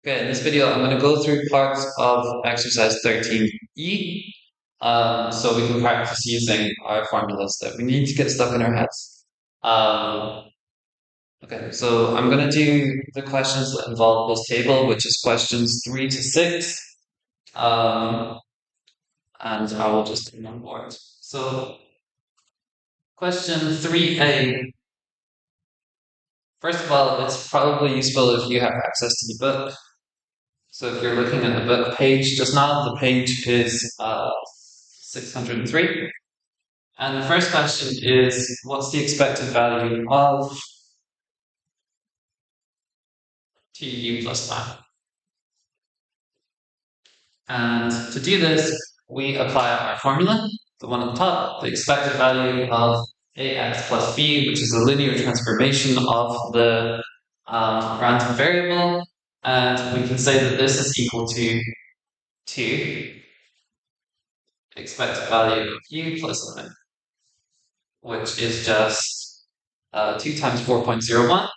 Okay, in this video, I'm going to go through parts of exercise 13E, so we can practice using our formulas that we need to get stuck in our heads. Okay, so I'm going to do the questions that involve this table, which is questions 3 to 6, and I will just do one board. So, question 3A. First of all, it's probably useful if you have access to the book. So if you're looking at the book page just now, the page is 603. And the first question is, what's the expected value of TU plus 9? And to do this, we apply our formula, the one on the top, the expected value of ax plus b, which is a linear transformation of the random variable. And we can say that this is equal to 2 expected value of u plus 9, which is just 2 times 4.01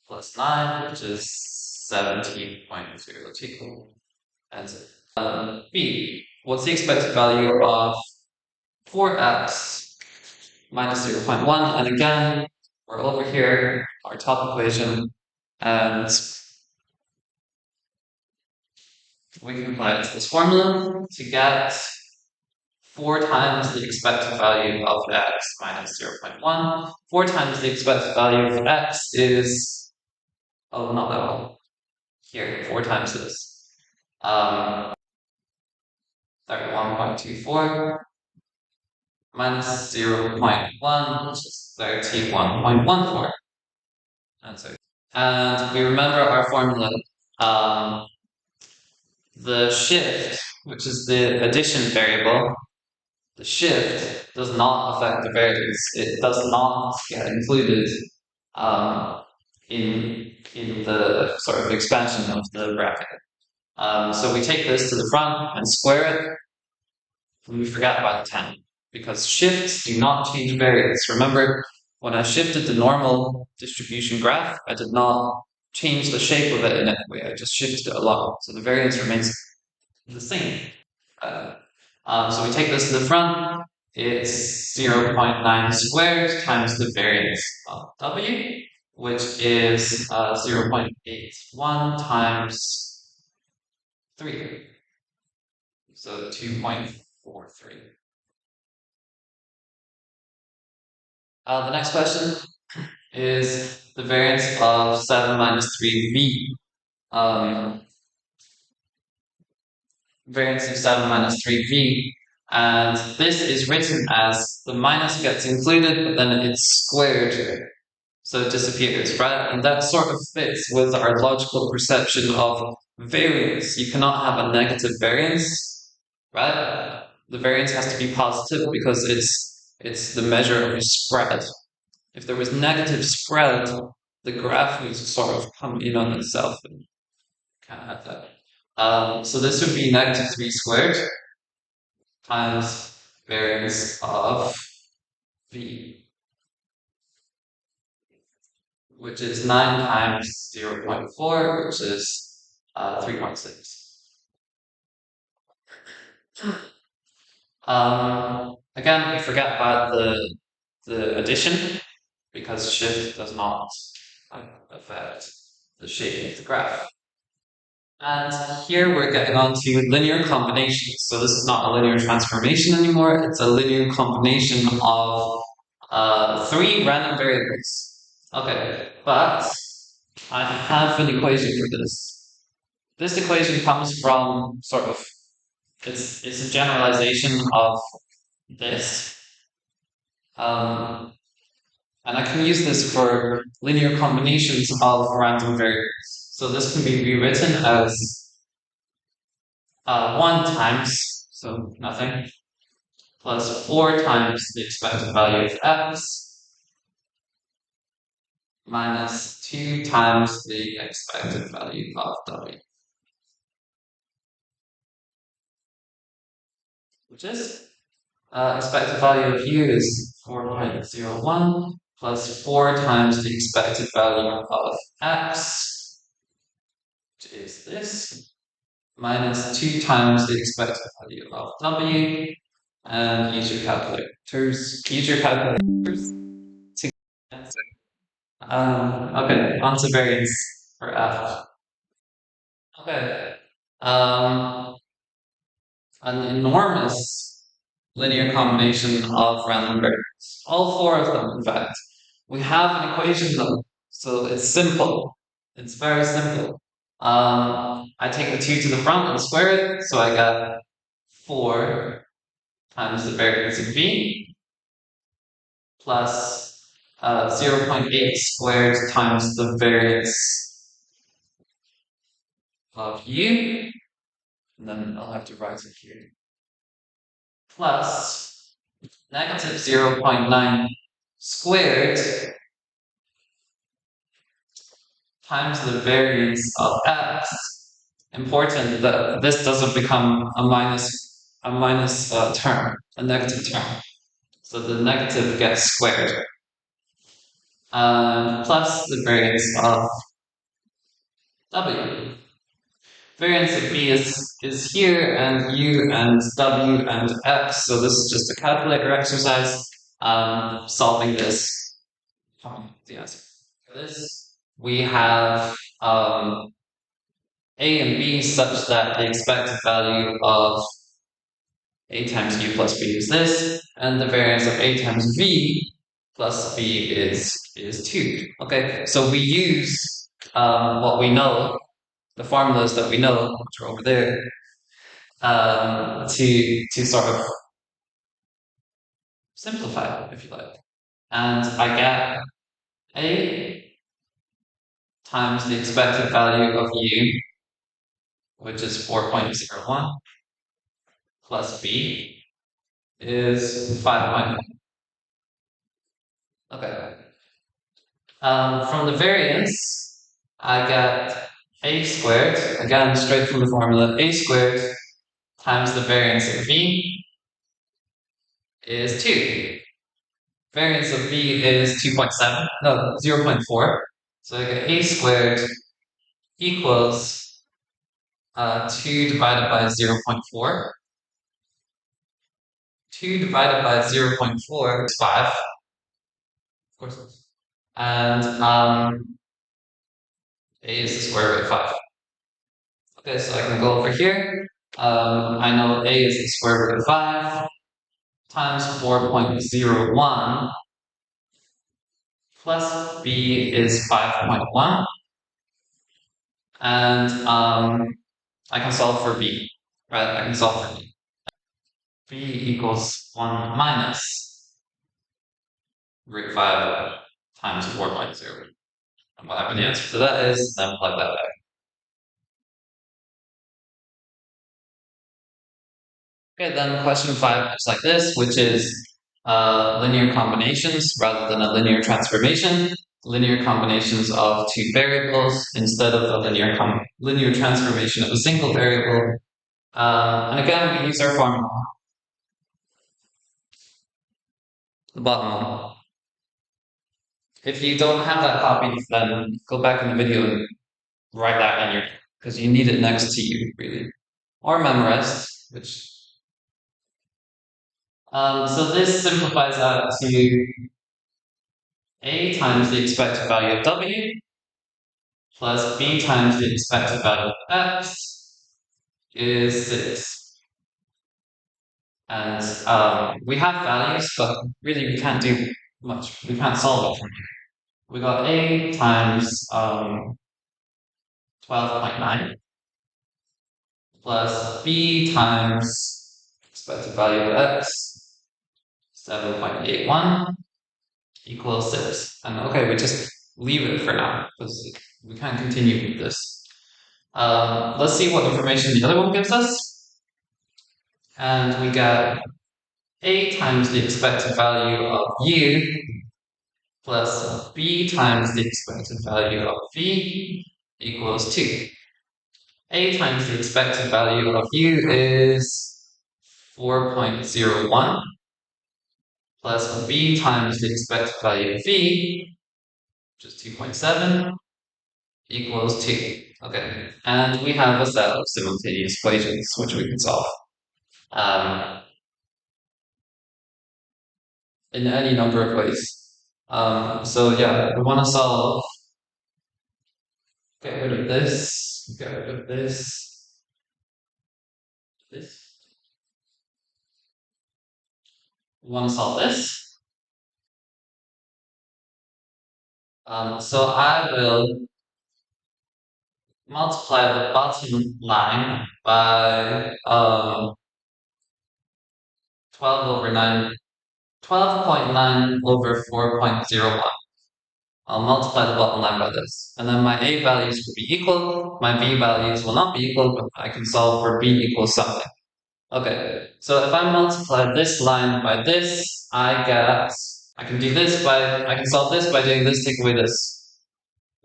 plus 9, which is 17.02. And b, what's the expected value of 4x minus 0.1? And again, we're over here, our top equation, and we can apply it to this formula to get 4 times the expected value of x minus 0.1. 4 times the expected value of x is, oh, not that one. Here, 4 times this. 31.24 minus 0.1, which is 31.14. Answer. And we remember our formula. The shift, which is the addition variable, the shift does not affect the variance. It does not get included in the sort of expansion of the bracket. So we take this to the front and square it, and we forget about the 10, because shifts do not change variance. Remember, when I shifted the normal distribution graph, I did not change the shape of it in any way. I just shifted it along, so the variance remains the same. So we take this to the front. It's 0.9 squared times the variance of w, which is 0.81 times 3. So 2.43. The next question is the variance of 7 minus 3v. Variance of 7 minus 3v. And this is written as the minus gets included, but then it's squared, so it disappears, right? And that sort of fits with our logical perception of variance. You cannot have a negative variance, right? The variance has to be positive because it's the measure of your spread. If there was negative spread, the graph would sort of come in on itself and can't have that. So this would be negative 3 squared times variance of v, which is 9 times 0.4, which is 3.6. Again, we forget about the addition, because shift does not affect the shape of the graph. And here we're getting on to linear combinations. So this is not a linear transformation anymore, it's a linear combination of 3 random variables. Okay, but I have an equation for this. This equation comes from sort of, it's a generalization of this. And I can use this for linear combinations of random variables. So this can be rewritten as 1 times, so nothing, plus 4 times the expected value of x, minus 2 times the expected value of w, which is expected value of u is 4.01 plus 4 times the expected value of x, which is this, minus 2 times the expected value of w, and use your calculators. To answer. Okay, on to variance for f. Okay. An enormous linear combination of random variables. All four of them, in fact. We have an equation though, so it's simple. It's very simple. I take the 2 to the front and square it, so I got 4 times the variance of v plus 0.8 squared times the variance of u, and then I'll have to write it here, plus negative 0.9 squared times the variance of x. Important that this doesn't become a minus term, a negative term. So the negative gets squared. Plus the variance of w. Variance of b is here, and u and w and x. So this is just a calculator exercise. Solving this. The answer. For this, we have a and b such that the expected value of a times u plus b is this, and the variance of a times v plus b is 2. Okay, so we use what we know, the formulas that we know, which are over there, to sort of simplify it, if you like. And I get a times the expected value of u, which is 4.01, plus b is 5.1. Okay. From the variance, I get a squared, again, straight from the formula, a squared times the variance of v is 2. Variance of v is 2.7, no, 0.4. So I get a squared equals 2 divided by 0.4. 2 divided by 0.4 is 5. Of course it is. And a is the square root of 5. Okay, so I can go over here. I know a is the square root of 5 times 4.01 plus b is 5.1. And I can solve for b, right? I can solve for b. b equals 1 minus root 5 times 4.0. And whatever the answer to that is, then plug that back. Okay, then question 5 is like this, which is linear combinations rather than a linear transformation. Linear combinations of two variables instead of a linear transformation of a single variable. And again, we use our formula. The bottom one. If you don't have that copy, then go back in the video and write that in your, because you need it next to you, really. Or memorized, which. So this simplifies out to a times the expected value of w plus b times the expected value of x is 6. And we have values, but really we can't do much. We can't solve it from here. We got a times 12.9 plus b times expected value of x, 7.81 equals 6. And okay, we just leave it for now because we can't continue with this. Let's see what information the other one gives us. And we got a times the expected value of u plus b times the expected value of v equals 2. A times the expected value of u is 4.01 plus b times the expected value of v, which is 2.7, equals 2. Okay, and we have a set of simultaneous equations which we can solve in any number of ways. So yeah, we want to solve, get rid of this, get rid of this, this. We want to solve this. So I will multiply the bottom line by 12 over 9, 12.9 over 4.01. I'll multiply the bottom line by this. And then my A values will be equal, my B values will not be equal, but I can solve for B equals something. Okay, so if I multiply this line by this, I can do this I can solve this by doing this, take away this.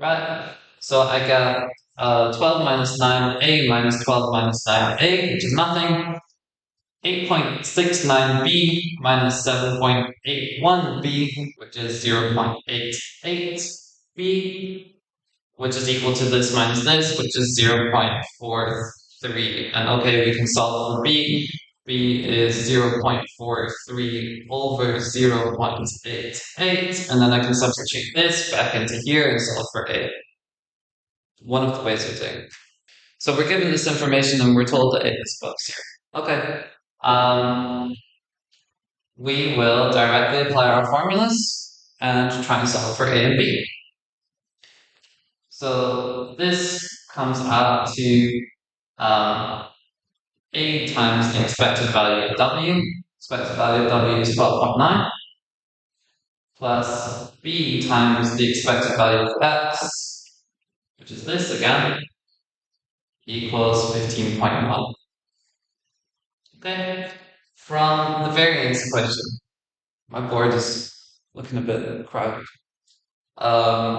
Right? So I get 12 minus 9a minus 12 minus 9a, which is nothing. 8.69b minus 7.81b, which is 0.88b, which is equal to this minus this, which is 0.43. And okay, we can solve for b. b is 0.43 over 0.88, and then I can substitute this back into here and solve for a. One of the ways of doing it. So we're given this information and we're told that a is box here. Okay. We will directly apply our formulas and try and solve for a and b. So this comes out to a times the expected value of w. Expected value of w is 12.9 plus b times the expected value of x, which is this again, equals 15.1. Okay, from the variance equation, my board is looking a bit crowded.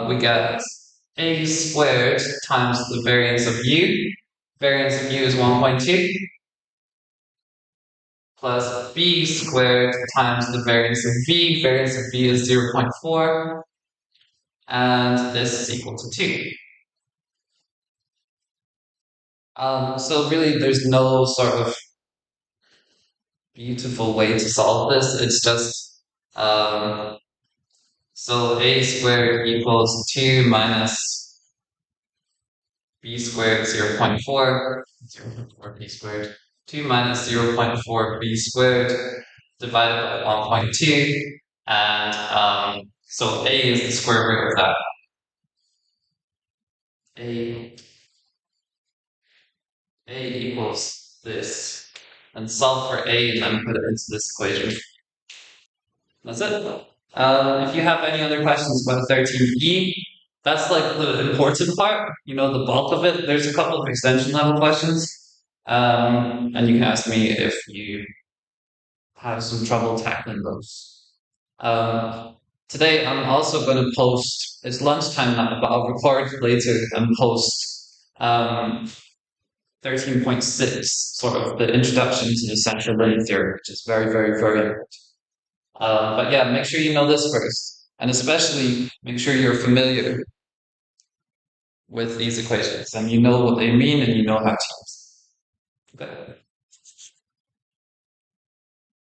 We get a squared times the variance of u. Variance of u is 1.2 plus b squared times the variance of v. Variance of v is 0.4, and this is equal to 2. So really there's no sort of beautiful way to solve this. It's just so a squared equals 2 minus b squared 0.4 b squared. 2 minus 0.4 b squared divided by 1.2, and so a is the square root of that. a equals this, and solve for a and then put it into this equation. That's it. If you have any other questions about 13e, that's like the important part, you know, the bulk of it. There's a couple of extension level questions, and you can ask me if you have some trouble tackling those. Today I'm also going to post, it's lunchtime now, but I'll record later and post 13.6, sort of the introduction to the central limit theory, which is very, very, very important. But yeah, make sure you know this first, and especially make sure you're familiar with these equations and you know what they mean and you know how to use them. Okay.